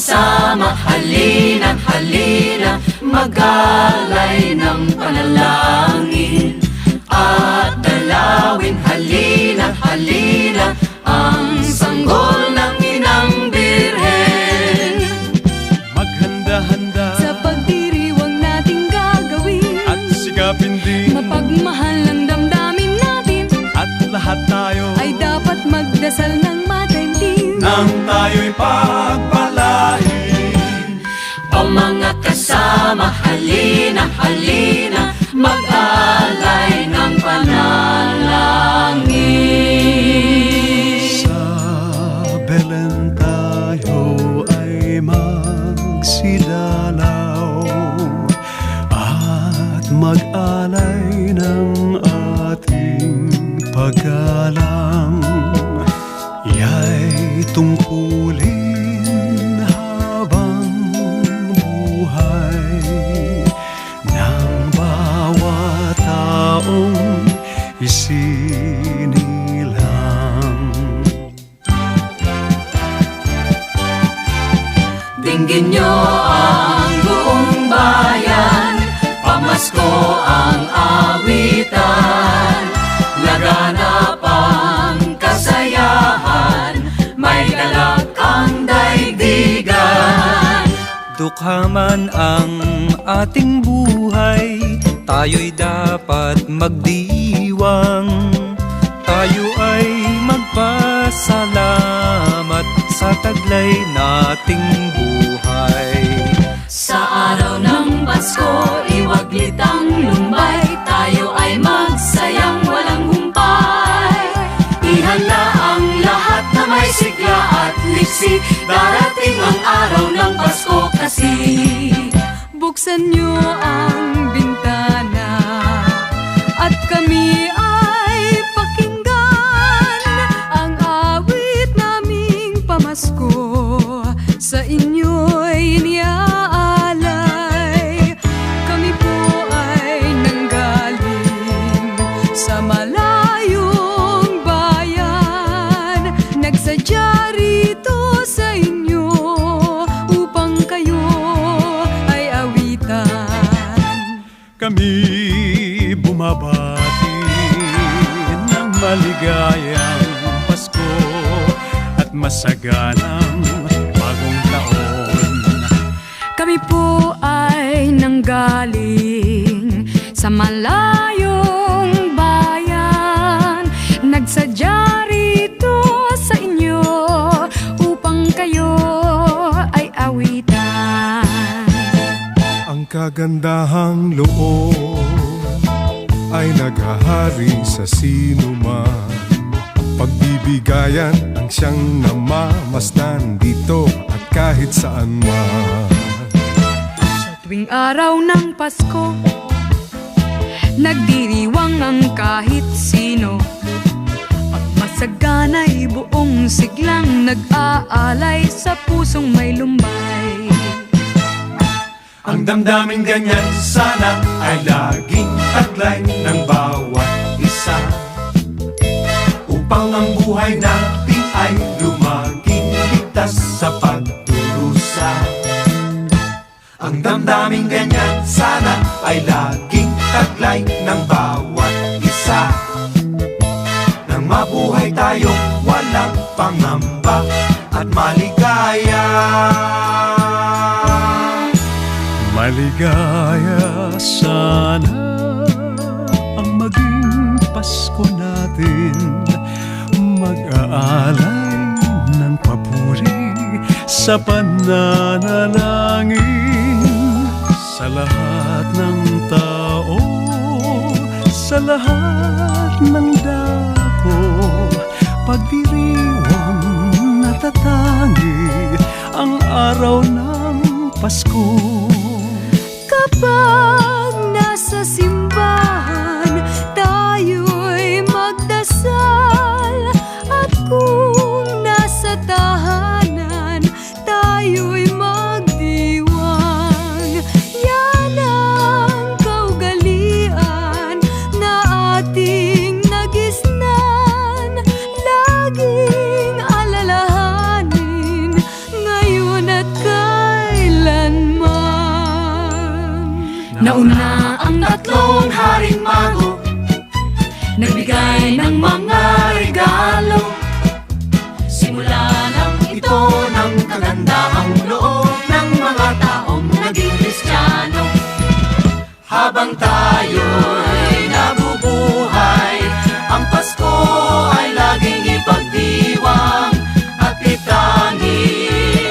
kasama, halina, halina, mag-alay ng panalangin at dalawin, halina, halina, ang sanggol ng Inang Birhen. Maghanda-handa sa pagdiriwang nating gagawin, at sikapin din, mapagmahal ang damdamin natin, at lahat tayo ay dapat magdasal ng matindi. nang tayo'y pagpalain. O mga kasama, halina, halina, mag-alay ng panalangin. Sa Belen tayo ay magsilalaw at mag-alay ng ating paggalang. Iya'y tungkulin habang buhay ng bawat taong isinilang. Dinggin nyo ang buong bayan, pamasko ang awitan, laganap ang kasayahan, may galak ang daigdigan. Dukha man ang ating buhay, tayo'y dapat magdiwang. Tayo ay magpasalamat sa taglay nating buhay. Sa araw ng Pasko, iwaglit ang lumbay, tayo ay magsayang walang humpay. Ihanda ang lahat na may sigla at liksi, darating ang araw ng Pasko kasi. Buksan niyo ang bintana at kami ay pakinggan ang awit naming pamasko, sa inyo'y iniaalay. Kami po ay nanggaling sa malayong bayan, nagsadya rito sa inyo upang kayo ay awitan. Kami bumabati ng maligayang Pasko at masaganang bagong taon. Kami po ay nanggaling sa malayong bayan, nagsadya rito sa inyo upang kayo ay awitan. Ang kagandahang loob ay naghahari sa sinuman. Pagbibigayan ang siyang namamasdan dito at kahit saan man. Sa tuwing araw ng Pasko, nagdiriwang ang kahit sino, at masagana'y buong siglang nag-aalay sa pusong may lumbay. Ang damdaming ganyan sana ay laging taglay ng bawat isa, upang ang buhay natin ay lumaging ligtas sa pagdurusa. Ang damdaming ganyan sana ay laging taglay ng bawat isa, nang mabuhay tayong walang pangamba at maligaya. Maligaya sana ang maging Pasko natin, mag-aalay ng papuri sa pananalangin sa lahat ng tao, sa lahat ng dako, pagdiriwang natatangi ang araw ng Pasko. Kapag nasa simbahan, tayo'y magdasal, at kung nasa tahanan, tayo'y magdiwang. Yan ang kaugalian na ating nagisnan, laging alalahanin ngayon at tatlong haring mago, nagbigay ng mga regalo. Simula lang ito ng kagandahang loob ng mga taong naging Kristiyano. Habang tayo'y nabubuhay, ang Pasko ay laging ipagdiwang at itangi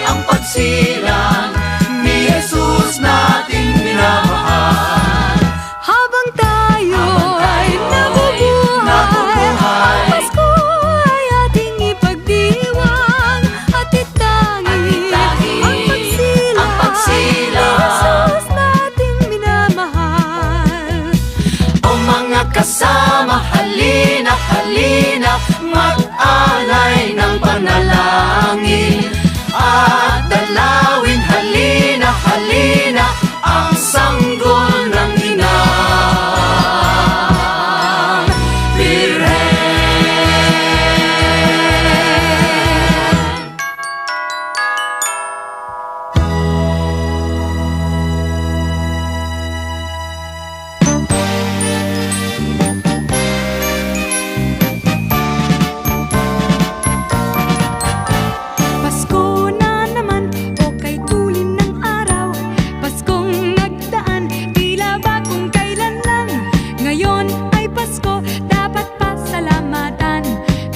ang pagsilang ni Jesus nating minamahal. Habang tayo'y nabubuhay, Pasko ay ating ipagdiwang at itangi ang pagsilang ni Jesus nating minamahal. O mga kasama, halina, halina, mag-alay ng panalangin at dalawin, halina, halina, ang sanggol ng inang Birhen. Pasko na naman, o kay tulin ng araw. Paskong nagdaan, tila ba kung kailan lang. Ngayon ay Pasko, dapat pasalamatan.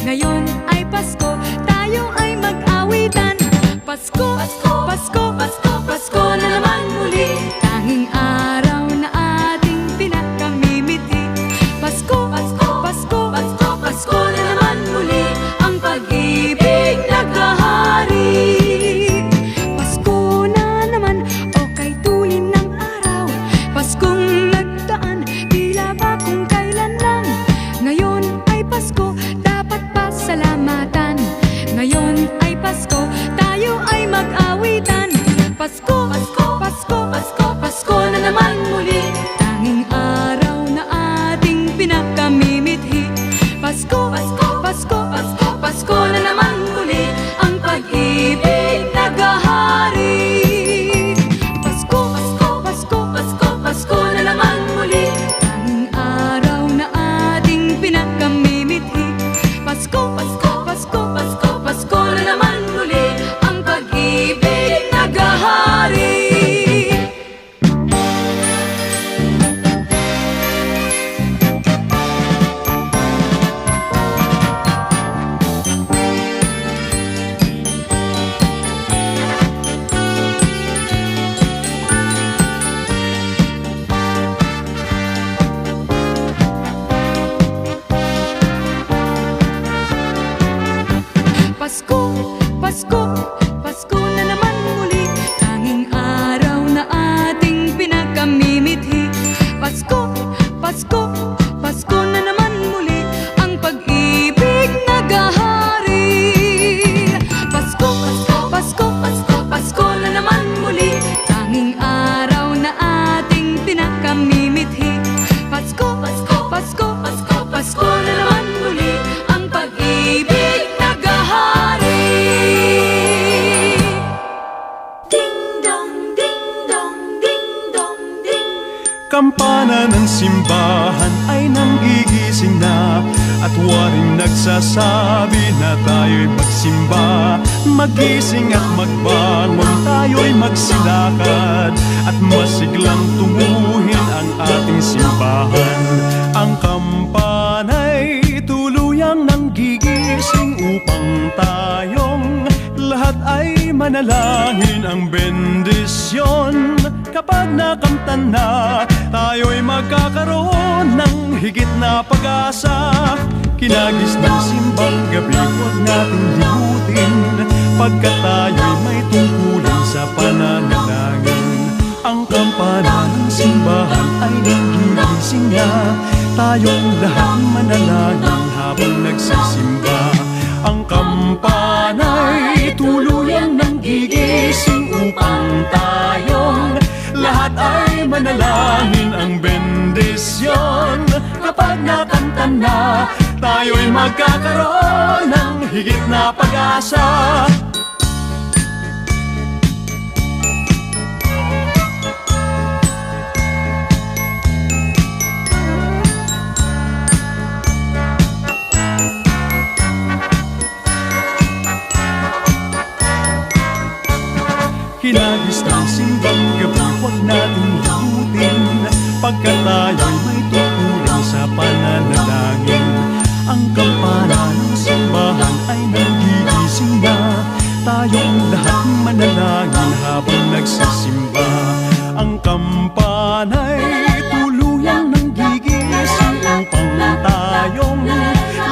Ngayon ay Pasko, tayo ay mag-awitan. Pasko, Pasko, Pasko, Pasko, Pasko na naman muli. Tanging araw na ating pinakamimiti. Pasko, Pasko, Pasko, Pasko, Pasko na naman muli. Ang pag-ibig naghahari. Pasko na naman, o kay tulin ng araw. Paskong nagdaan, tila ba kung kailan lang. Ngayon ay Pasko, dapat pasalamatan. Ngayon ay Pasko, tayo ay mag-awitan. Pasko, Pasko, Pasko, Pasko, Pasko na naman muli. Tanging araw na ating pinakamimithi. Pasko, Pasko, Pasko, Pasko, Pasko na naman muli. Ang pag-ibig naghahari. Pasko, Pasko, Pasko, Pasko, Pasko na naman muli. Tanging araw na ating pinakamimithi. Pasko, Pasko, Pasko, Pasko, Pasko na naman muli. Ang pag-ibig naghahari. Pasko, Pasko, Pasko na naman muli. Tanging araw na ating pinakamimithi. Pasko, Pasko, Pasko na naman muli. Ang pag-ibig naghahari. Pasko, Pasko, Pasko, Pasko, Pasko na naman muli. Tanging araw na ating pinakamimithi. Pasko, Pasko, Pasko, Pasko, Pasko na naman muli. Ang pag-ibig naghahari. Ding dong, ding dong, ding dong, ding. Kampana ng simbahan ay nanggigising na at waring nagsasabi na tayo'y magsimba. Magising at magbangon, tayo'y magsilakad at masiglang tunguhin ang ating simbahan. Ang kampana'y tuluyang nanggigising upang tayong lahat ay manalangin ang bendisyon. Kapag nakamtan na, tayo'y magkakaroon ng higit na pag-asa. Kinagis ng simbang gabi, huwag nating limutin, pagkat tayo'y may tungkulin sa pananalangin. Ang kampana ng simbahan ay nanggigising na, tayong lahat manalangin habang nagsisimba. Ang kampana'y tuluyang nanggigising upang tayong lahat ay manalangin ang bendisyon. Kapag nakanta na, tayo'y magkakaroon ng higit na pag-asa. sapagkat tayo'y may tuturing sa pananalangin. Ang kampana ng simbahan ay nagigising na, tayong lahat manalangin habang nagsisimba. Ang kampana'y tuluyang nanggigising upang tayong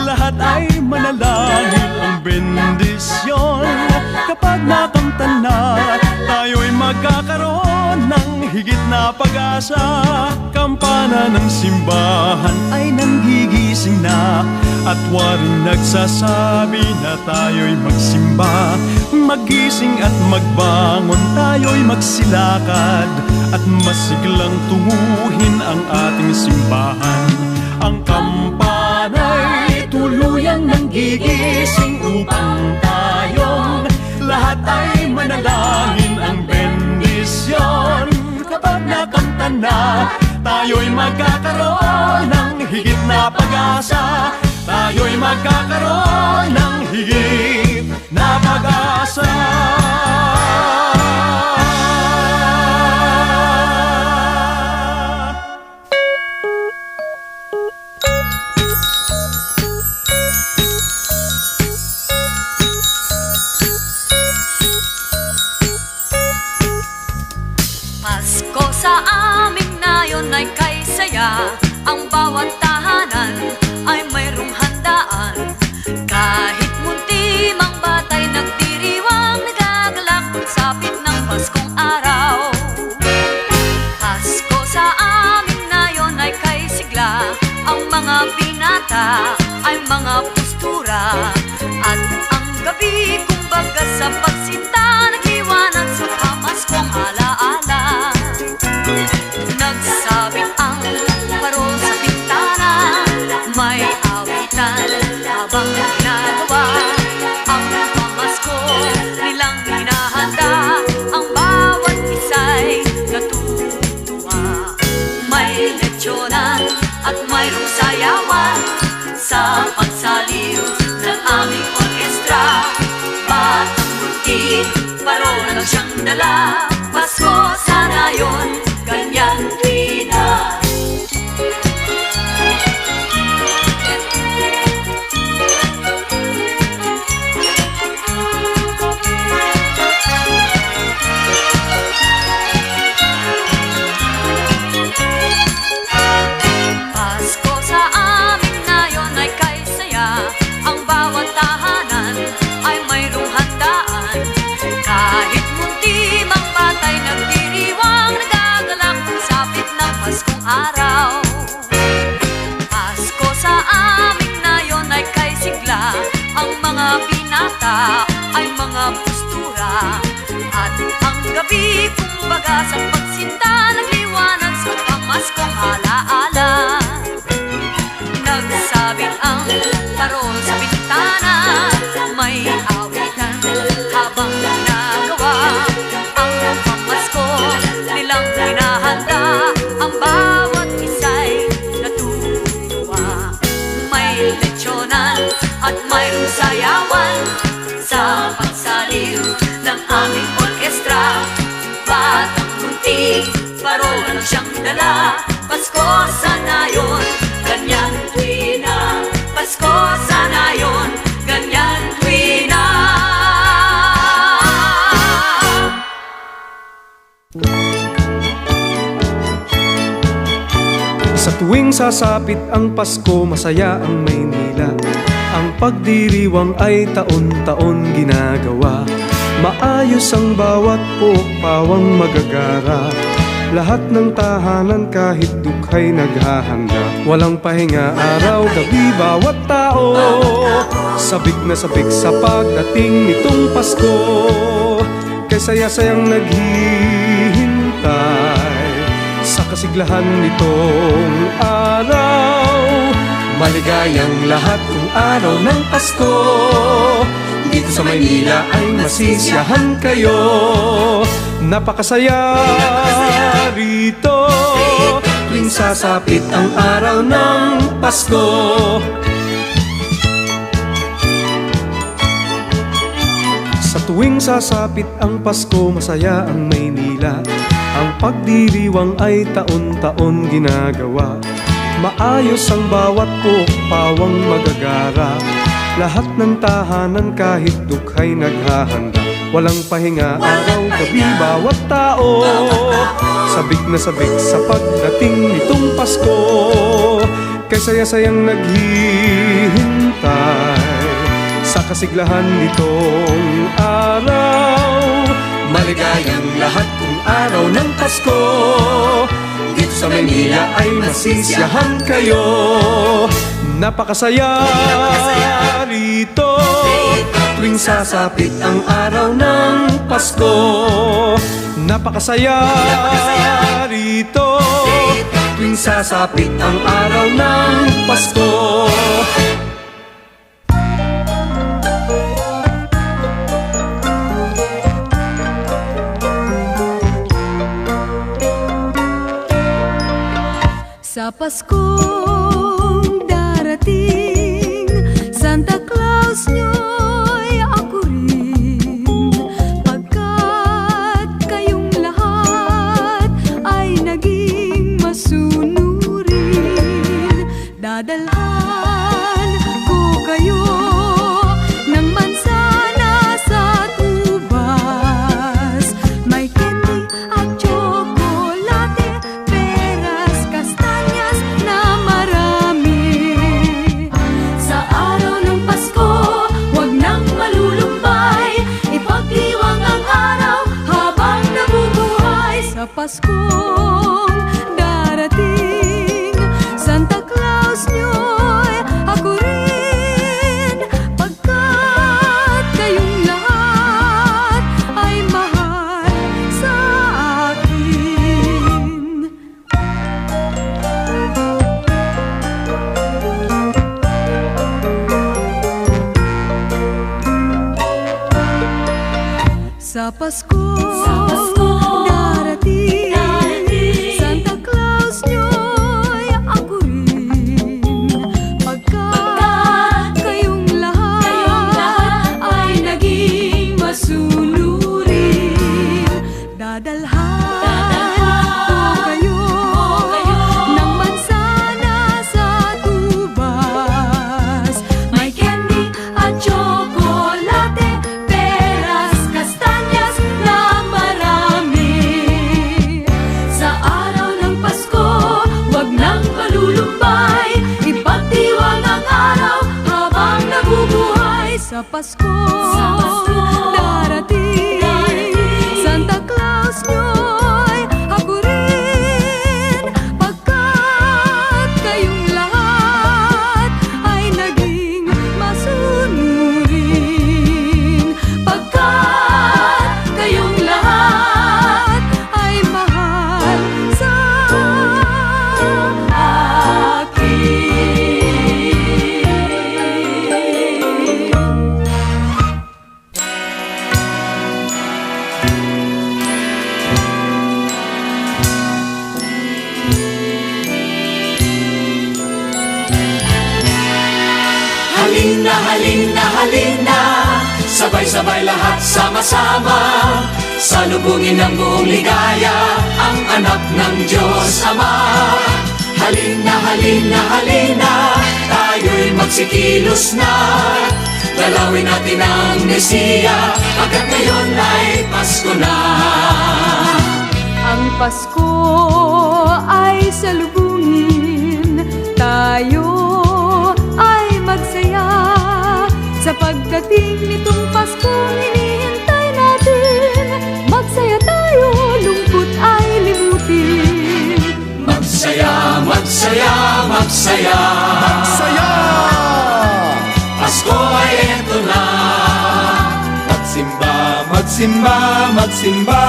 lahat ay manalangin. Ang bendisyon kapag nakamtan na, tayo'y magkakaroon ng higit na pag-asa. Kampana ng simbahan ay nanggigising na, at waring nagsasabi na tayo'y magsimba. Magising at magbangon, tayo'y magsilakad, at masiglang tunguhin ang ating simbahan. Ang kampana'y tuluyang nanggigising upang tayong lahat ay manalangin. Ang bendisyon kapag nakamtan na, tayo'y magkakaroon ng higit na pag-asa. Tayo'y magkakaroon ng higit na pag-asa. Pasko sa amin ngayon ay kay saya. Ang bawat tahanan ay mayroong handaan. Kahit munti mang batay nagdiriwang, nagagalak pagsapit ng Paskong araw. Pasko sa amin ngayon ay kay sigla. Ang mga binata ay mga postura, at ang gabi kumbaga sa pagsinta nagliwanag sa pamaskong alaala. Nagsabit ang parol sa bintana, may awitan habang ginagawa ang pamasko nilang hinahanda. Ang bawat isa'y natutuwa. May lechyonan at mayroong sayawan sa pagsaliw ng aming orkestra. Batang bunti, parola lang siyang dala. Pasko sana yun, ganyan rin na. Pasko sa amin ngayon ay kay saya. Ang bawat tahanan ay mayroong handaan. Kahit munti mang batay nagdiriwang, nagagalak pagsapit ng Paskong araw. Pasko sa amin ngayon ay kay sigla. Ang mga binata ay mga postura, at ang gabi kumbaga sa pagsinta nagliwanag sa pamaskong alaala. Nagsabit ang parol sa bintana, may awitan habang ginagawa ang pamasko nilang hinahanda. Ang bawat isa'y natutuwa. May lechyonan at mayroong sayawan sa pagsaliw ng aming orkestra. Batang munti, parola lang siyang dala. Pasko sana yun, ganyan tuwi na. Pasko sana yun, ganyan tuwi na. Sa tuwing sasapit ang Pasko, masaya ang Maynila. Ang pagdiriwang ay taon-taon ginagawa. Maayos ang bawat puok pawang magagara. Lahat ng tahanan kahit dukhay naghahanda. Walang pahinga araw, gabi, bawat tao sabik na sabik sa pagdating nitong Pasko. Kay saya-sayang naghihintay sa kasiglahan nitong araw. Maligayang lahat kung araw ng Pasko. Dito sa Maynila ay masisiyahan kayo. Napakasaya rito tuwing sasapit ang araw ng Pasko. Sa tuwing sasapit ang Pasko, masaya ang Maynila. Ang pagdiriwang ay taon-taon ginagawa. Maayos ang bawat puok pawang magagara. Lahat ng tahanan kahit dukhay naghahanda. Walang pahinga araw-gabi bawat tao. Sabik na sabik sa pagdating nitong Pasko. Kay saya-sayang naghihintay sa kasiglahan nitong araw. Maligayang lahat kung araw ng Pasko. Dito sa Maynila ay masisiyahan kayo. Napakasaya rito tuwing sasapit ang araw ng Pasko. Napakasaya rito tuwing sasapit ang araw ng Pasko. Sa Paskong darating, Santa Claus nyo'y ako rin. Pagkat kayong lahat ay naging masunurin, dadalhan ko kayo ng mansana sa tubas. May candy at tsokolate, peras, kastanyas na marami. Sa araw ng Pasko, huwag nang malulumbay. Ipagdiwang ang araw habang nabubuhay. Sa Paskong darating, Santa Claus nyo'y ako rin. Pagkat kayong lahat ay mahal sa akin. Sa Paskong darating, Santa Claus nyo'y ako rin. Pagkat kayong lahat ay naging masunurin, dadalhan ko kayo ng mansana sa tubas. May candy at tsokolate, peras, kastanyas na marami. Sa araw ng Pasko, huwag nang malulumbay. Ipagdiwang ang araw habang nabubuhay. Sa Paskong darating, Santa Claus nyo'y ako rin. Pagkat kayong lahat ay naging masunurin, pagkat kayong lahat ay mahal sa akin. Halina, halina, halina, sabay-sabay lahat sama-sama. Salubungin ng buong ligaya ang anak ng Diyos Ama. Halina, halina, halina, tayo'y magsikilos na. Dalawin natin ang Mesiya, pagkat ngayon ay Pasko na. Ang Pasko ay salubungin, tayo ay magsaya. Sa pagdating nitong Pasko, hinihintay natin. Magsaya tayo, lungkot ay limutin. Magsaya, magsaya, magsaya, Saya! Pasko ay eto na. Magsimba, magsimba, magsimba,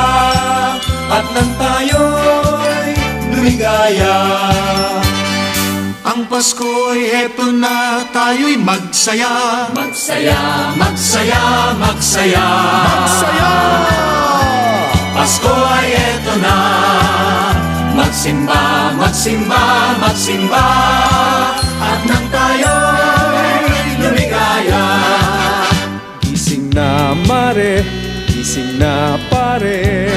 at nang tayo'y lumigaya. Ang Pasko'y eto na, tayo'y magsaya. Magsaya, magsaya, magsaya, Saya! Pasko ay eto na. Magsimba, magsimba, magsimba, at nang tayo'y lumigaya. Gising na mare, gising na pare,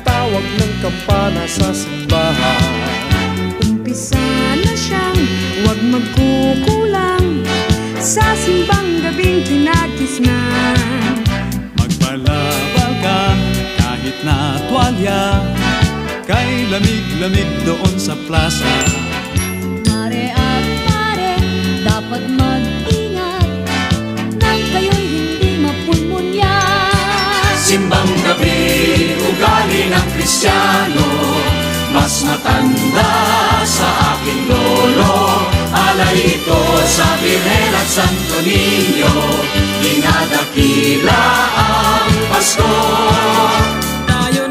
tawag ng ka pa na sa simbahan. Umpisa na siyang huwag magkukulang sa simbang gabing kinagisnan. Magbalabal ka kahit na tuwalya, kay lamig-lamig doon sa plaza. Mare at pare, dapat mag-ingat nang kayo'y hindi mapulmunya. Simbang gabi, ugali ng Kristiyano, mas matanda sa aking lolo. Alay ito sa Birhen at Santo Niño, dinadakila ang Pasko. Tayo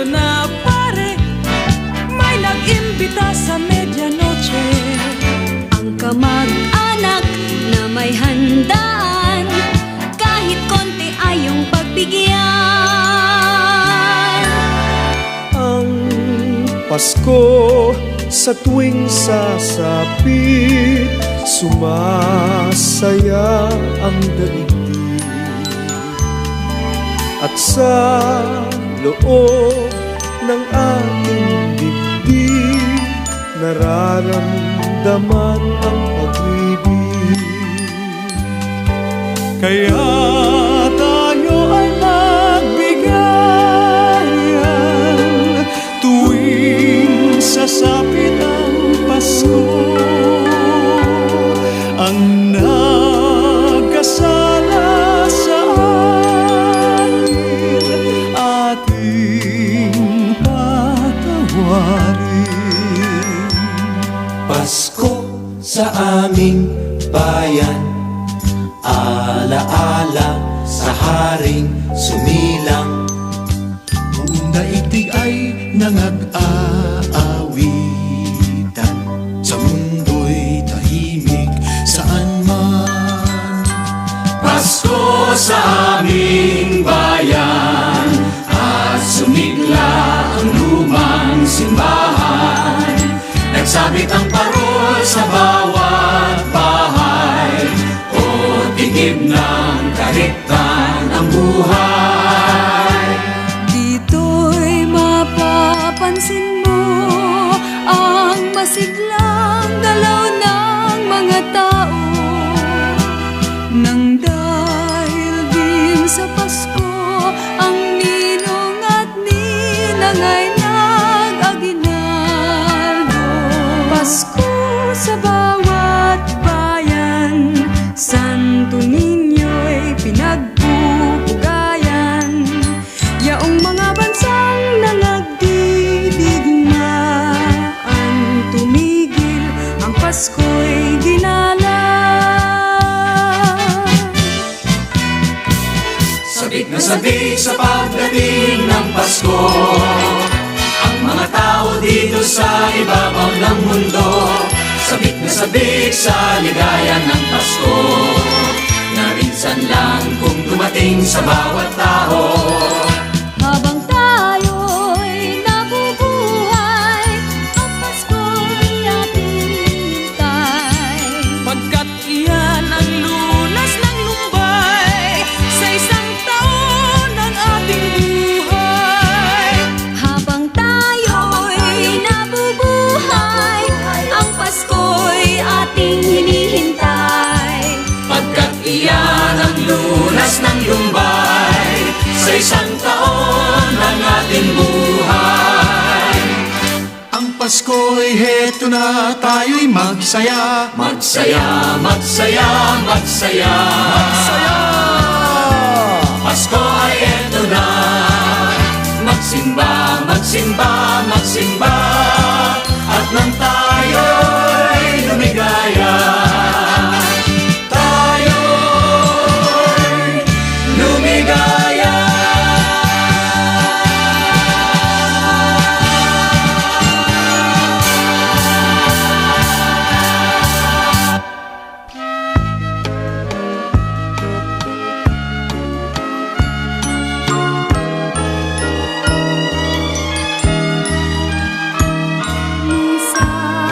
na pare, may nag-imbita sa medianoche. Ang kamag-anak na may handaan, kahit konti ay yung pagbigyan. Ang Pasko sa tuwing sasapit, sumasaya ang daigdig. At sa loob ng ating dibdib, nararamdaman ang pag-ibig. Kaya tayo ay magbigayan tuwing sasapit ang Pasko. Ang nagkasala sa atin, ating patawarin. Pasko sa aming bayan, alaala sa haring sumilang. Buong daigdig ay nangag-aawitan, sa mundo'y tahimik saan man. Pasko sa aming bayan, at sumigla ang lumang simbahan. Nagsabit ang parol sa bawat bahay, o tigib ng kariktan ang buhay. Dito'y mapapansin mo ang masiglang galaw ng mga tao, nang dahil din sa Pasko ang ninong at ninang ay nag-aginaldo. Pasko sa bawat bayan, Santo Niño'y pinagpupugayan. Yaong mga bansang nangagdidigmaan, tumigil ang Pasko'y dinala. Sabik na sabik sa pagdating ng Pasko, ang mga tao dito sa ibabaw ng mundo. Sabik na sabik sa ligaya ng Pasko, narinsan lang kung dumating sa bawat tao. Habang tayo'y nabubuhay, ang Pasko'y ating hintay. Pagkat iyan ang lunas ng lumbay sa isang taon ng ating buhay. Habang tayo'y nabubuhay, ang Pasko'y ating hinihintay. Pagkat iyan ang lunas ng lumbay sa isang taon ng ating buhay. Ang Pasko'y heto na, tayo'y magsaya. Magsaya, magsaya, magsaya, magsaya. Pasko ay eto na. Magsimba, magsimba, magsimba, at nang tayo'y lumigaya. Tayo'y lumigaya. Minsan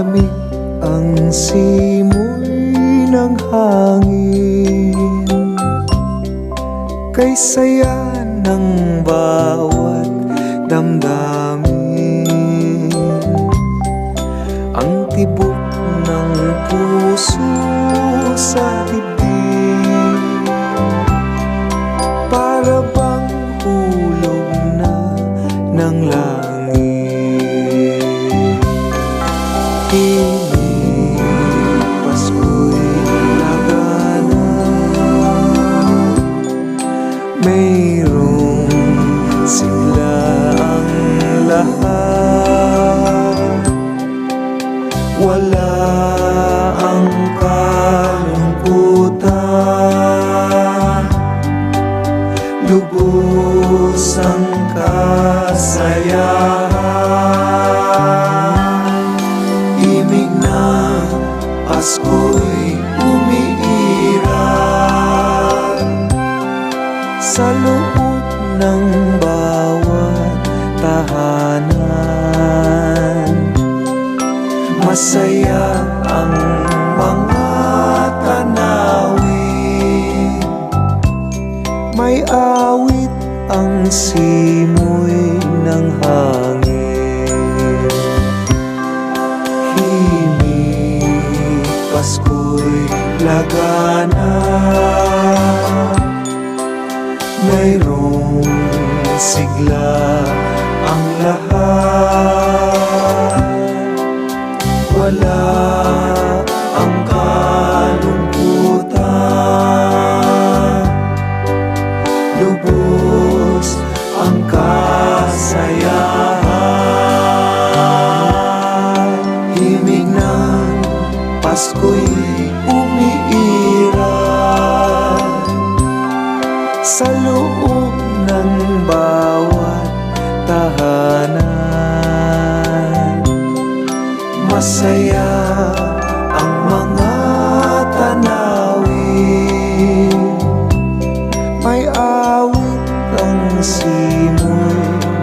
Malamig ang simoy ng hangin, kay saya ng bawat damdamin. Ang tibok ng puso sa dibdib, para bang hulog na ng langit. Tinig, Pasko'y labanan, mayroong sigla ang lahat. Wala ang kalungkutan, lubos ang kasayahan. Imig ng Pasko'y umiiral sa loob ng bawat tahanan. Masaya ang mga tanawin, may awit ang simoy ng hangin. Himig, Pasko'y laganap, mayroong sigla ang lahat. Wala ang kalungkutan, lubos ang kasayahan. Himig ng Pasko'y umiiral sa loob ng bawat tahanan. Masaya ang mga tanawin, may awit ang simoy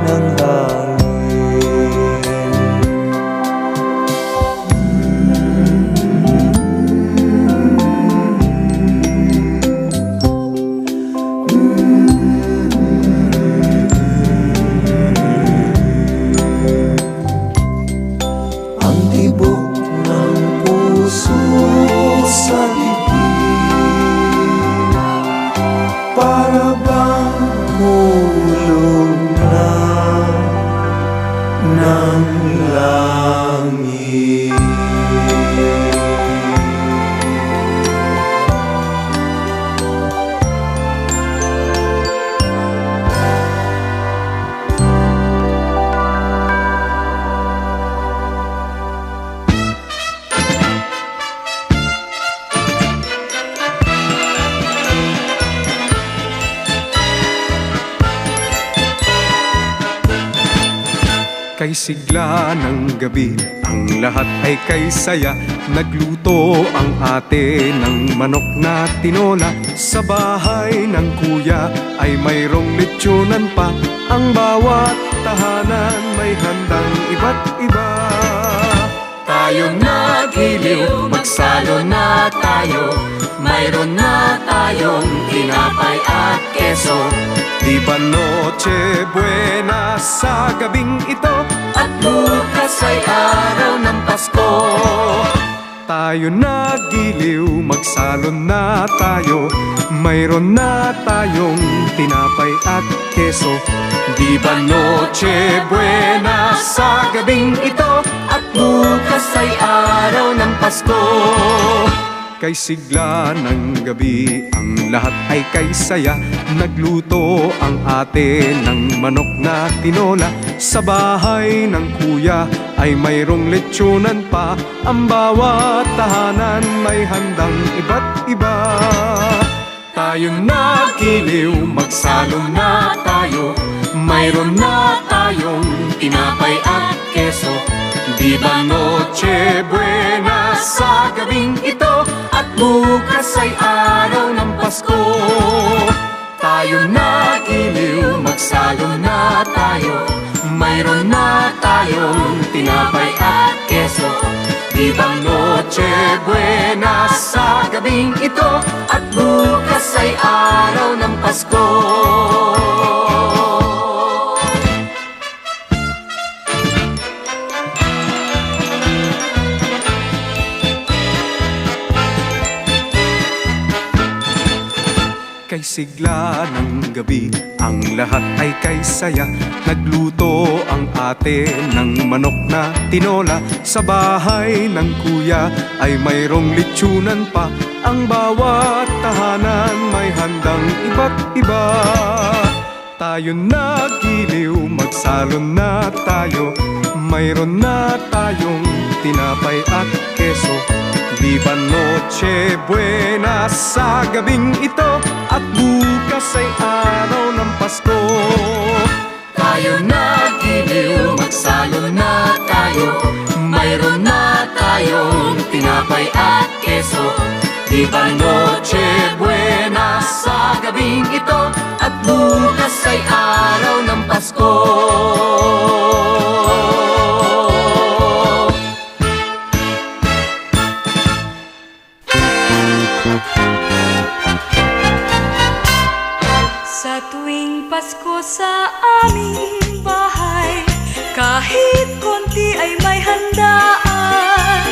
ng hangin. Ang tibok ng puso sa dibdib, para bang hulog na ng langit. Kay sigla ng gabi, ang lahat ay kay saya. Nagluto ang ate ng manok na tinola. Sa bahay ng kuya ay mayroong lechonan pa. Ang bawat tahanan may handang iba't iba. Tayo nagiliw, magsalo na tayo. Mayroon na tayong tinapay at keso. Di ba Noche Buena sa gabing ito? At bukas ay araw ng Pasko. Tayo nagiliw, magsalon na tayo. Mayroon na tayong tinapay at keso. Di ba Noche Buena sa gabing ito? At bukas ay araw ng Pasko. Kay sigla ng gabi, ang lahat ay kay saya. Nagluto ang ate ng manok na tinola. Sa bahay ng kuya ay mayroong lechonan pa. Ang bawat tahanan may handang iba't iba. Tayong nagiliw, magsalo na tayo. Mayroon na tayong tinapay at keso. Di ba Noche Buena sa gabing ito? At bukas ay araw ng Pasko. Tayo nagiliw, magsalo na tayo. Mayroon na tayong tinapay at keso. Di ba Noche Buena sa gabing ito, at bukas ay araw ng Pasko. Kay sigla ng gabi, ang lahat ay kay saya. Nagluto ang ate ng manok na tinola. Sa bahay ng kuya ay mayroong litsunan pa. Ang bawat tahanan may handang iba't iba. Tayo nagiliw, magsalon na tayo. Mayroon na tayong tinapay at keso. Di ba Noche Buena sa gabing ito, at bukas ay araw ng Pasko. Tayo nagiliw, magsalo na tayo. Mayroon na tayong tinapay at keso. Di ba Noche Buena sa gabing ito, at bukas ay araw ng Pasko. Sa tuwing Pasko sa aming bahay, kahit konti ay may handaan.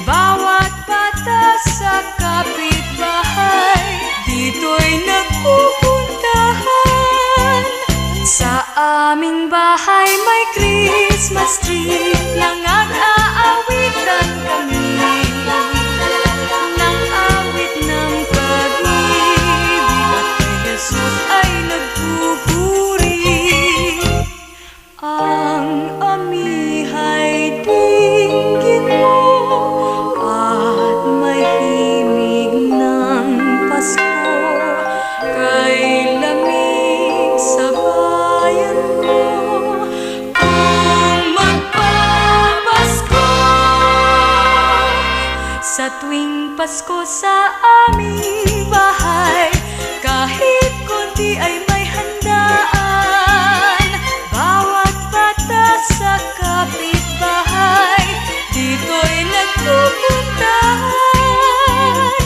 Bawat bata sa kapitbahay, dito'y nagpupuntahan. Sa aming bahay may Christmas tree, nang-aawitan kami ng awit ng pag-ibig, at kay Jesus ay nagpupuri. Ang amihay dinggin mo, at may himig ng Pasko. Kay lamig sa bayan mo, kung magpapasko. Sa tuwing Pasko sa aming bahay, kahit konti ay may handaan. Bawat bata sa kapitbahay, dito'y nagpupuntahan.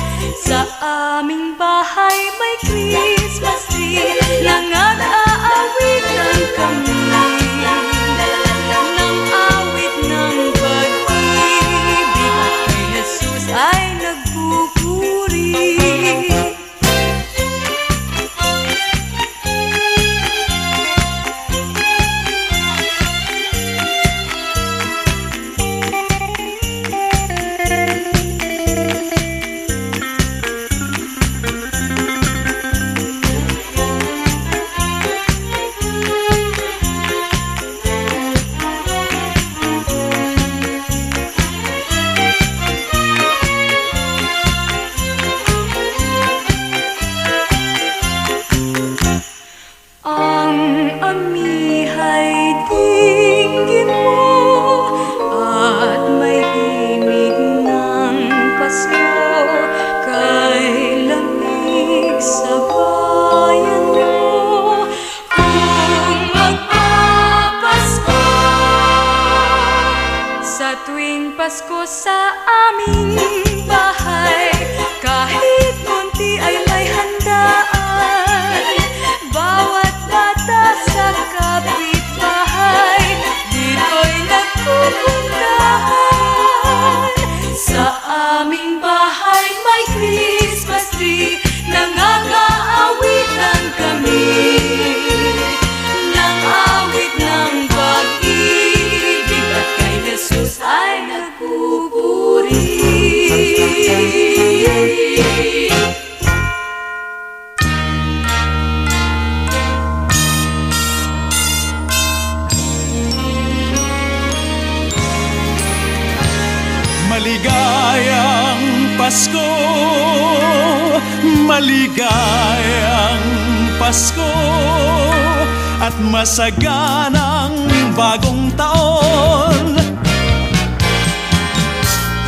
Sa aming bahay may Christmas tree, nang-aawitan kami ng awit ng pag-ibig, at kay Jesus ay nagpupuri. Ang amihay dinggin mo, at may himig ng Pasko. Kay lamig sa bayan mo, kung magpapasko. Sa tuwing Pasko sa aming bahay, kahit konti ay may handaan. Bawat bata sa kapitbahay, dito'y nagpupuntahan. Sa aming bahay may Christmas tree, nang-aawitan kami ng awit ng pag-ibig, at kay Jesus ay nagpupuri. Maligayang Pasko, maligayang Pasko, at masaganang bagong taon.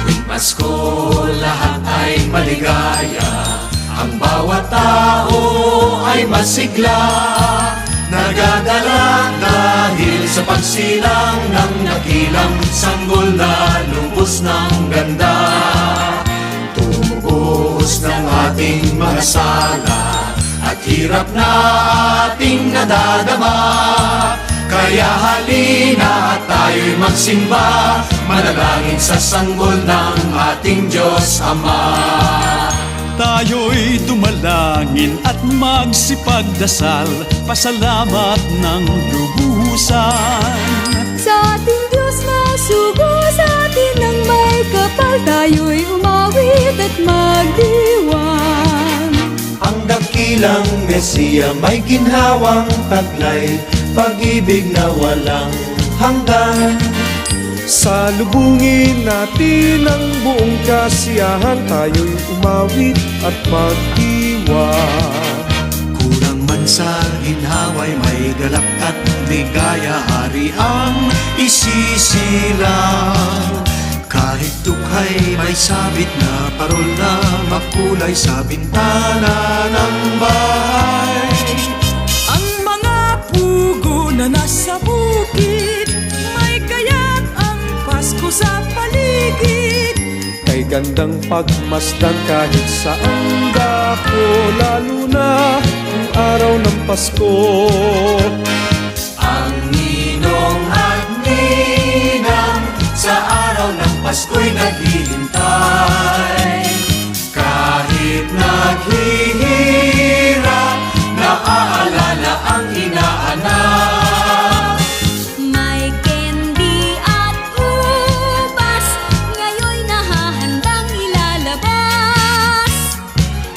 Tuwing Pasko, lahat ay maligaya. Ang bawat tao ay masigla. nagadala dahil sa pagsilang ng nakilang sanggol na lubos ng ganda. Tumubos ng ating mga sala at hirap na ating nadadama. Kaya halina at tayo'y magsimba, manalangin sa sanggol ng ating Diyos Ama. Tayo'y dumalangin at magsipagdasal, pasalamat ng lubusan. Sa ating Diyos masugo, sa atin ang may kapal, tayo'y umawit at magdiwang. Ang dakilang Mesiya may ginhawang taglay, pag-ibig na walang hanggan. Salubungin natin ang buong kasiyahan, tayo'y umawit at magdiwang. Kulang man sa ginhaway, may galak at ligaya, hari ang isisilang. Kahit dukhay may sabit na parol na makulay sa bintana ng bahay. Ang mga pugo na nasa bukid, may kaya't ang Pasko sa paligid. Kay gandang pagmasdan kahit saan dako, lalo na ang araw ng Pasko. Ang ninong at ninang sa araw ng Pasko'y naghihintay. Kahit naghihirap, naaalala ang inaanak. May candy at ubas, ngayon'y nahahandang ilalabas.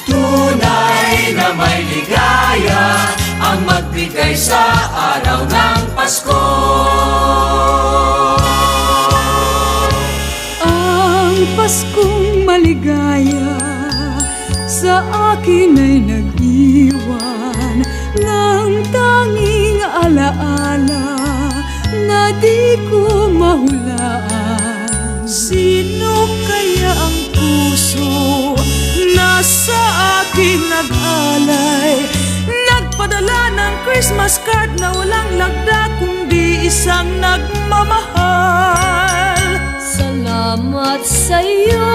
Tunay na may ligaya ang magbigay sa araw ng Pasko. Ang Paskong maligaya sa akin ay nag-iwan ng tanging alaala na di ko mahulaan. Sino kaya ang puso na sa akin nag-alay, nagpadala ng Christmas card na walang lagda kundi isang nagmamahal? Salamat sa'yo,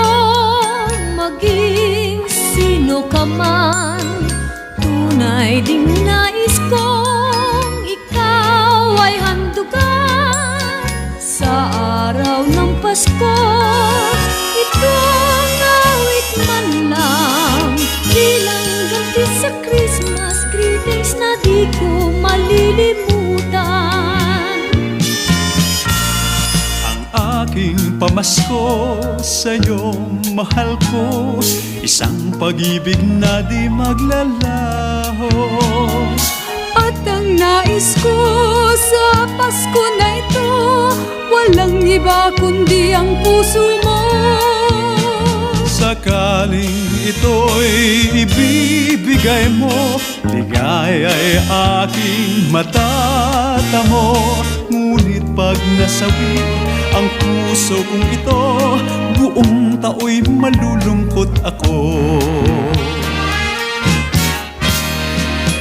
maging sino ka man. Tunay ding nais kong ikaw ay handugan. Sa araw ng Pasko, itong awit man lang, bilang ganti sa Christmas greetings na di ko malilimutan. Aking pamasko sa'yo, mahal ko, isang pag-ibig na di maglalaho. At ang nais ko sa Pasko na ito, walang iba kundi ang puso mo. Sakaling ito'y ibibigay mo, ligaya'y aking matatamo. Ngunit pag nasawi ang puso kong ito, buong tao'y malulungkot ako.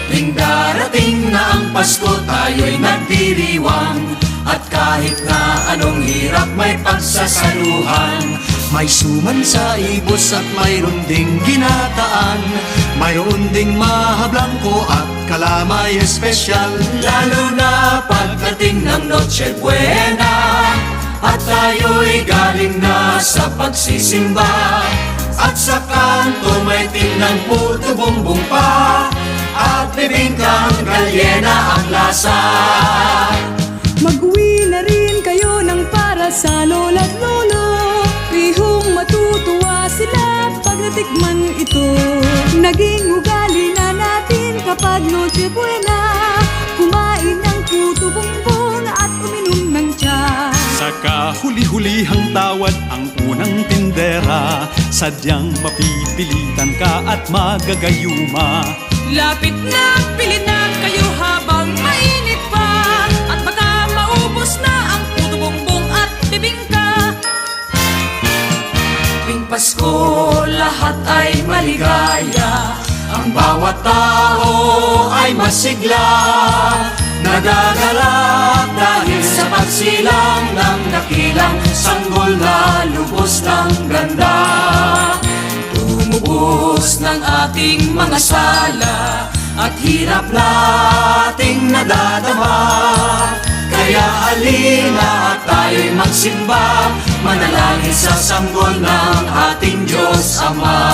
Tuwing darating na ang Pasko, tayo'y nagdiriwang. At kahit na anong hirap may pagsasaluhan, may suman sa ibos at mayroon ding ginataan, mayroon ding mahablangko at kalamay espesyal. Lalo na pagdating ng Noche Buena at tayo'y galing na sa pagsisimba, at sa kanto may tinang puto bumbong pa at bibingkang galyena ang lasa. Mag-uwi na rin kayo ng para sa lola't lolo, bihong matutuwa sila pag natikman ito. Naging ugali na natin kapag Noche Buena, kumain ng puto bumbong at uminom ng tsa. Sa kahuli-hulihang tawad ang unang tindera, sadyang mapipilitan ka at magagayuma. Lapit na, pilitan kayo habang mainit pa, at baka maubos na ang puto bumbong at bibingka. Tuwing Pasko, lahat ay maligaya Ang bawat tao ay masigla, nagagalak dahil sa pagsilang ng dakilang sanggol na lubos ng ganda. Tumubos ng ating mga sala at hirap nating nadadama. Kaya halina at tayo'y magsimba, manalangin sa sanggol ng ating Diyos Ama.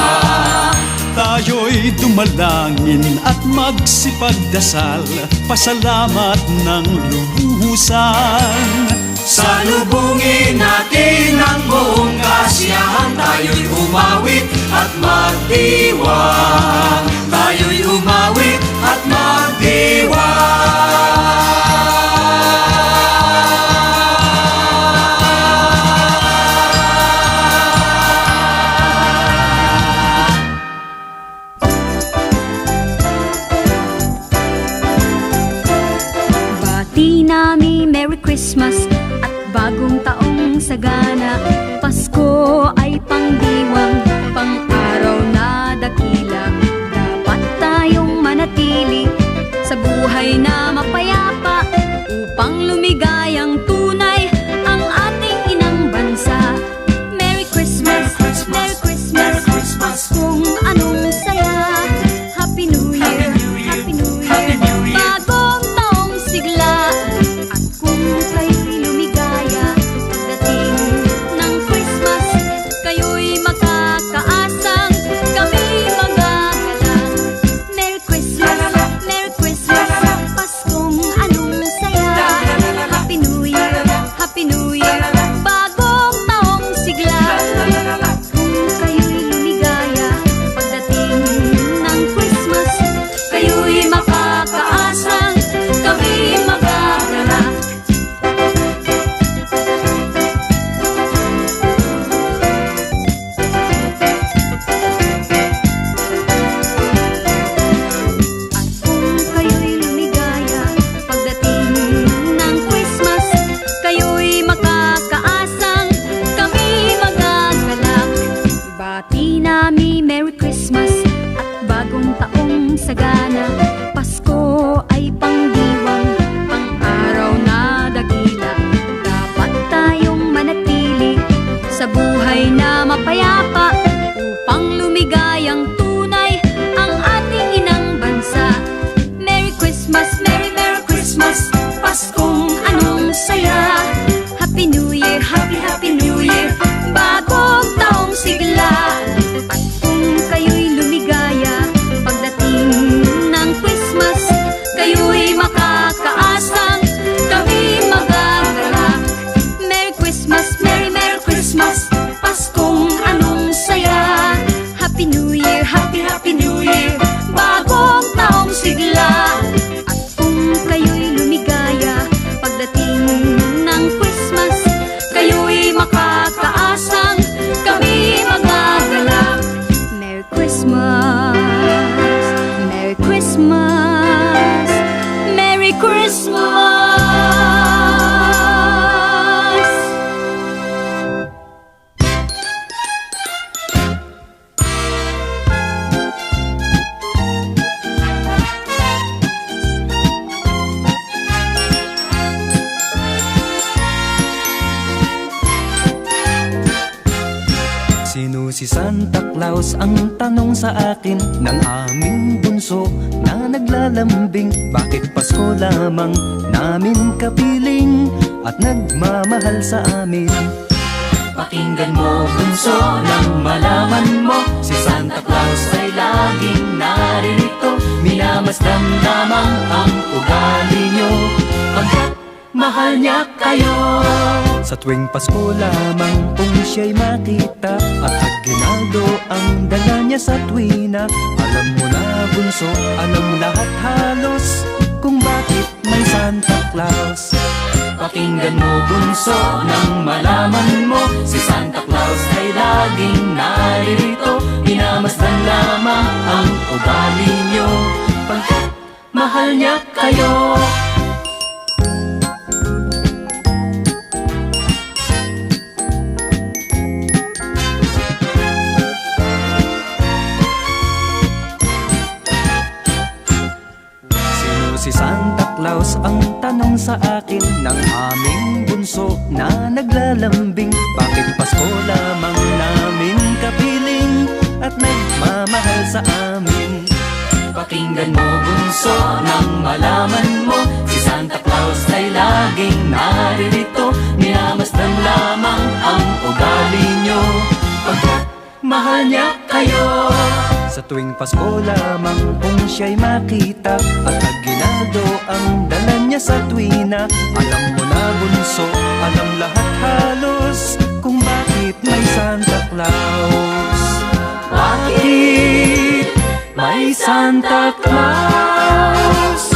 Tayo'y dumalangin at magsipagdasal, pasalamat ng lubusan. Salubungin natin ang buong kasiyahan, tayo'y umawit at magdiwang. Tayo'y umawit at magdiwang. Bati namin Merry Christmas at bagong taong sagana. Pasko ay pangdiwang, pang-araw na dakila. Dapat tayong manatili sa buhay na mapayapa, upang lumigayang tunay ang ating inang bansa. Merry Christmas, Merry Christmas, Paskong anong saya. Happy New Year, Happy New Year, bagong taong sigla. At kung kayo'y lumigaya pagdating ng Christmas, kayo'y makakaasang kami magagalak. Merry Christmas, Merry Christmas, Paskong anong saya. Happy New Year, Happy New Year, bagong taong sigla. At kung kayo'y lumigaya pagdating ng Christmas, kayo'y makakaasang kami magagalak. At kung kayo'y lumigaya pagdating ng Christmas, kayo'y makakaasang kami magagalak. Bati nami Merry Christmas at bagong taong sagana. Pasko ay pangdiwang, pang-araw na dakila. Dapat tayong manatili sa buhay na mapayapa, upang lumigayang tunay ang ating inang bansa. Merry Christmas, Merry Merry Christmas, Paskong anong saya. Happy New Year, Happy Happy New Year, bagong taong sigla. At kung kayo'y lumigaya pagdating ng Christmas, kayo'y makakaasang kami magagalak. Merry Christmas, Merry Merry Christmas, Paskong anong saya. Happy New Year, Happy Happy New Year, bagong taong sigla. At kung kayo'y lumigaya pagdating ng Christmas, kayo'y makakaasang kami magagalak. Merry Christmas, Merry Christmas, Merry Christmas. Sino si Santa Claus? Ang tanong sa akin ng aming bunso na naglalambing. Bakit Pasko lamang namin kapiling at nagmamahal sa amin? Pakinggan mo bunso nang malaman mo, si Santa Claus ay laging naririto. Minamasdan lamang ang ugali nyo, pagkat mahal niya kayo. Sa tuwing Pasko lamang kung siya'y makita, at aginaldo ang dala niya sa tuwina. Alam mo na bunso, alam lahat halos kung bakit may Santa Claus. Pakinggan mo bunso nang malaman mo, si Santa Claus ay laging naririto. Minamasdan lamang ang ugali nyo, pagkat mahal niya kayo. Claus ang tanong sa akin ng aming bunso na naglalambing. Bakit Pasko lamang namin kapiling at nagmamahal sa amin? Pakinggan mo bunso nang malaman mo, si Santa Claus ay laging naririto. Minamasdan lamang ang ugali nyo, pagkat mahal niya kayo. Sa tuwing Pasko lamang kung siya'y makita at aginaldo ang dala niya sa tuwina. Alam mo na bunso, alam lahat halos kung bakit may Santa Claus. Bakit may Santa Claus?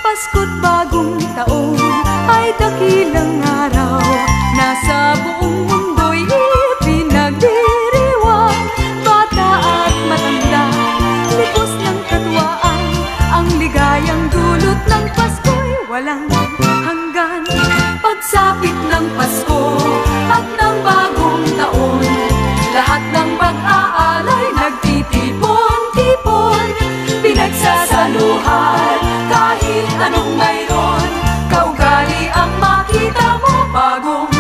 Pasko't bagong taon ay dakilang araw, nasa buong mundo'y pinagdiriwang. Bata at matanda, lipos ng katwaan, ang ligayang dulot ng Pasko'y walang hanggan. Pagsapit ng Pasko at ng bagong taon, lahat ng pag-aalay nagtitipon-tipon, pinagsasaluhan kahit anong mayroon. Kaugali ang makita mo bagong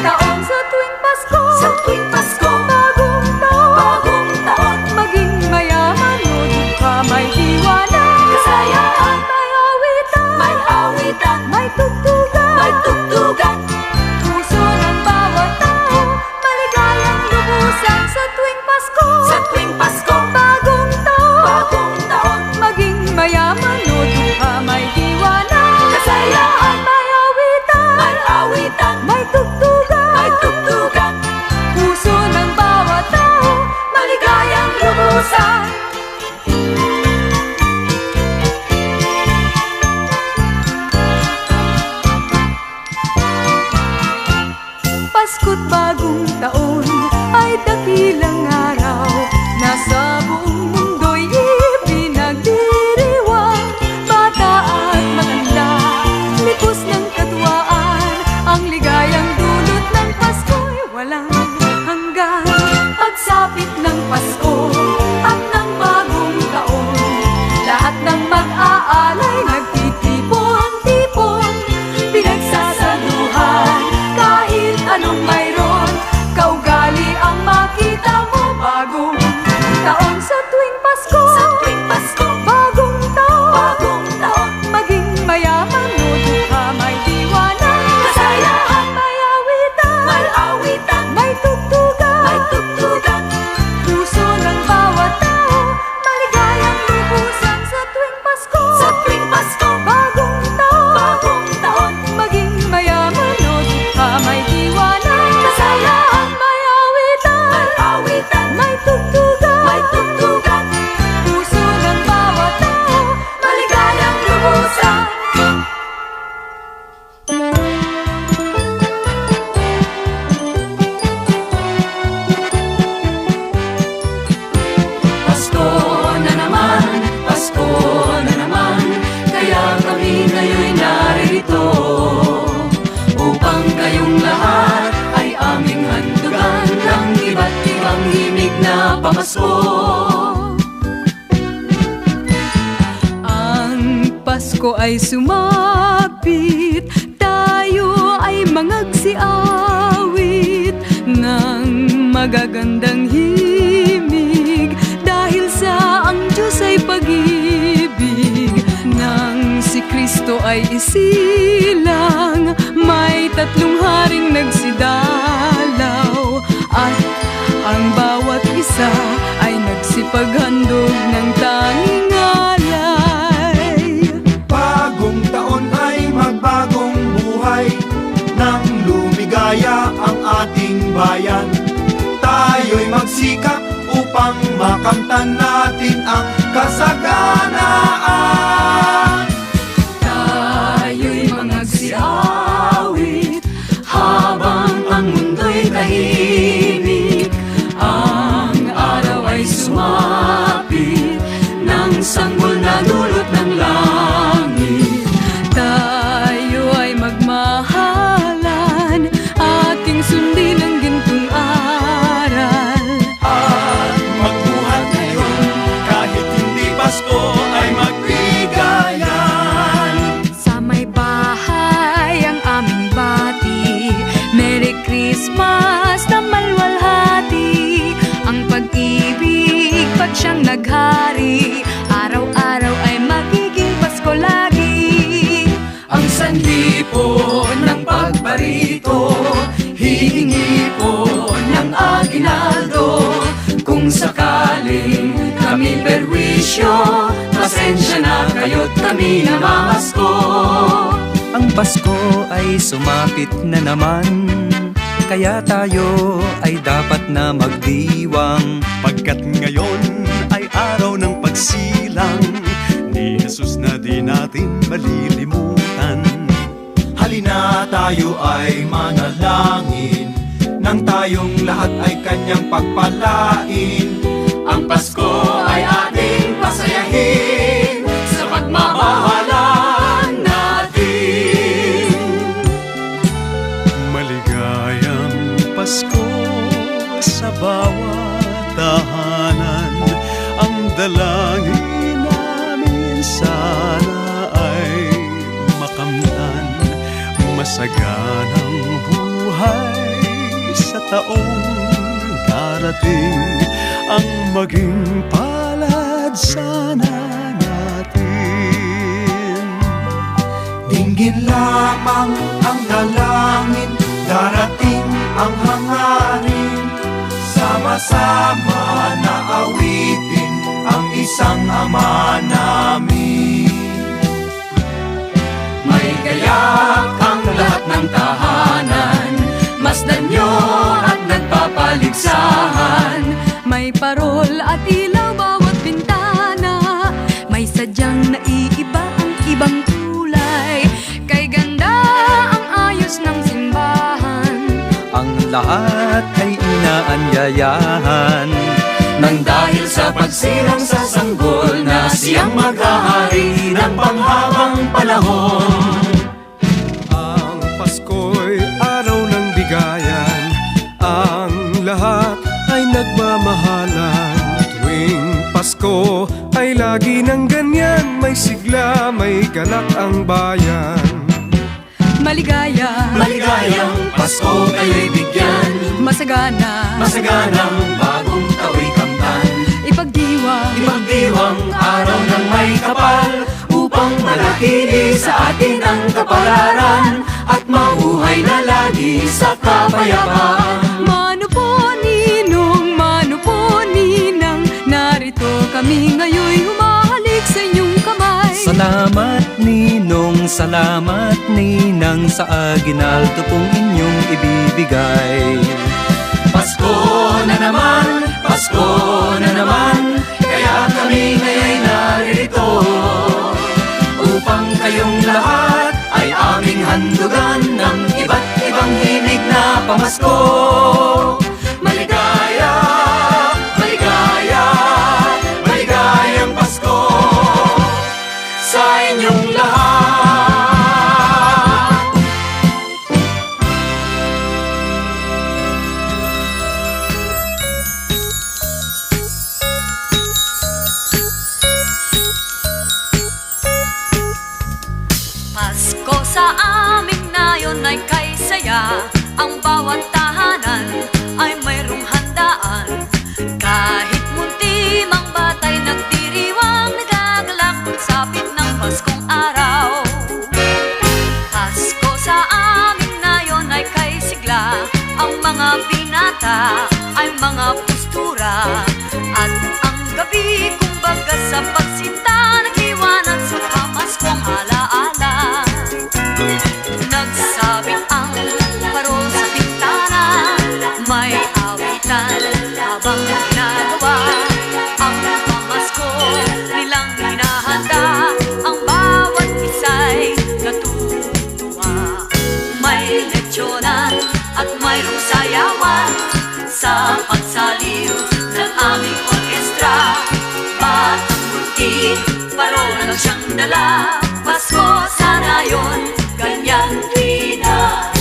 taon sa tuwing Pasko. Sa tuwing Pasko, bagong taon, maging mayaman o dukha, may diwana, kasayaan, may awitan, may tugtugan, puso ng bawat tao, maligayang lubusan sa tuwing Pasko. Sa tuwing Pasko, bagong taon, maging mayaman o dukha, may diwana, kasayaan, may awitan, may tugtugan, puso ng bawat tao, maligayang lubusan. Pasko't bagong taon ay dakilang araw, nasa buong mundo'y pinagdiriwang. Bata at matanda, lipos ng katwaan, ang ligayang dulot ng Pasko'y walang hanggan. Pagsapit ng Pasko at ng bagong taon, lahat ng mag-aalay nagtitipon-tipon, pinagsasaluhan kahit anong mayroon. Kaugali ang makita mo bagong taon sa tuwing Pasko. Sa tuwing Pasko, bagong taon, maging mayaman o dukha, may diwana, kasayaan, may awitan, may tugtugan, puso ng bawat tao, maligayang lubusan sa tuwing Pasko. Sa tuwing Pasko, bagong taon, maging mayaman o dukha, may diwana, kasayaan, may awitan, may tugtugan, puso ng bawat tao, maligayang lubusan. Pasko na naman, kaya kami ngayon'y narito, upang kayong lahat ay aming handugan ng iba't ibang himig na pamasko. Ang Pasko ay sumapit, tayo ay mangagsiawit ng magagandang himig, dahil sa ang Diyos ay pag-ibig. Nang si Kristo ay isilang, may tatlong haring nagsidalaw, at ang bawat isa ay nagsipaghandog ng tanging alay. Bagong taon ay magbagong buhay, nang lumigaya ang ating bayan. Tayo'y magsikap upang makamtan natin ang kasaganaan. Tayo'y mangagsiawit habang ang mundo'y tahimik. Ang araw ay sumapit ng sanggol na dulot ng langit. Tayo ay magmahalan Pasko ay magbigayan. Sa may bahay ang aming bati, Merry Christmas na malwalhati. Ang pag-ibig pag siyang naghari, araw-araw ay magiging Pasko lagi. Ang sanhi po ng pagbarito, hihingi po ng aginaldo. Kung sakaling kami perwisyo, pasensya na kayo't kami namamasko. Ang Pasko ay sumapit na naman, kaya tayo ay dapat na magdiwang. Pagkat ngayon ay araw ng pagsilang ni Jesus na di natin malilimutan. Halina tayo ay manalangin, nang tayong lahat ay kanyang pagpalain. Ang Pasko ay ating pasayahin sa pagmamahalan natin. Maligayang Pasko sa bawat tahanan. Ang dalangin namin sana ay makamtan masaganang buhay sa taong darating. Ang maging palad sana natin. Dinggin lamang ang dalangin, darating ang hangarin. Sama-sama na awitin ang isang Ama namin. May gayak ang lahat ng tahanan, masdan nyo at nagpapaligsahan. May parol at ilaw bawat bintana, may sadyang naiiba ang ibang kulay. Kay ganda ang ayos ng simbahan, Ang lahat ay inaanyayahan. Nang dahil sa pagsilang sa sanggol na siyang maghahari ng panghabang panahon. Ang Pasko'y araw ng bigayan, ang lahat ay nagmamahalan. Tuwing Pasko ay lagi ng ganyan, may sigla, may galak ang bayan. maligaya, Maligayang Pasko kayo'y bigyan, masagana, masaganang bagong tao'y kamtan. ipagdiwang, Ipagdiwang araw ng may kapal, upang manatili sa atin ang kapalaran, at mauhay na lagi sa kapayapaan. Mano po ninang, narito kami ngayon humahalik sa inyong kamay. Salamat ninang sa aginaldo pong inyong ibibigay. Pasko na naman, Pasko na naman, kaya kami ngayon'y naririto, upang kayong lahat ay aming handugan ng iba't ibang himig na pamasko. Maligaya, maligaya, maligayang Pasko sa inyong lahat. Pasko sa amin na yon ay kay saya. Ang bawat tahanan ay mayroong handaan. Kahit munti mang batay nagdiriwang, nagagalak pagsapit ng Paskong araw. Pasko sa amin na yon ay kay sigla. Ang mga binata ay mga postura, at ang gabi kumbaga sa pagsinta nag-iwanan sa pamaskong alaala. Nagsabit ang parol sa bintana, may awitan habang ginagawa ang pamasko nilang hinahanda. Ang bawat isa'y natutuwa, may lechonan at mayroong sayawan sa pagsaliw ng aming orkestra. Batang multi, parol lang siyang dala. Pasko sana yun, ganyan rin na.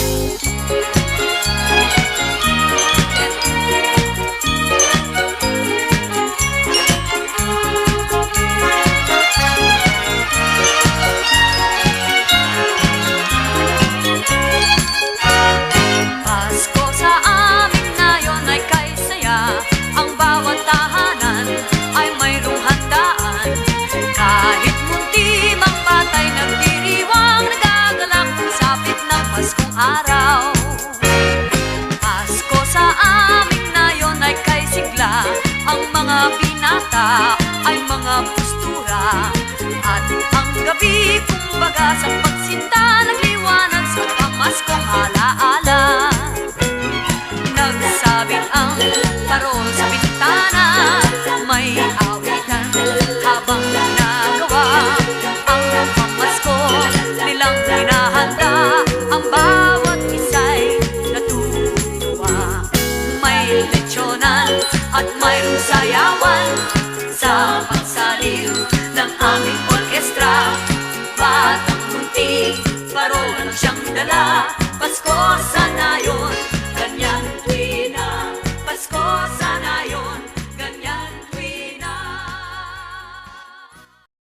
binata ay mga postura. At ang gabi kumbaga sa pagsinta nagliwanag sa pamaskong alaala. Nagsabit ang parol sa bintana, may awitan habang ginagawa ang pamasko nilang hinahanda. Ang bawat isa'y natutuwa. May lechonan at mayroong sayawan sa pagsaliw ng aming orkestra. Batang munti, parol ang siyang dala, Pasko sa nayon.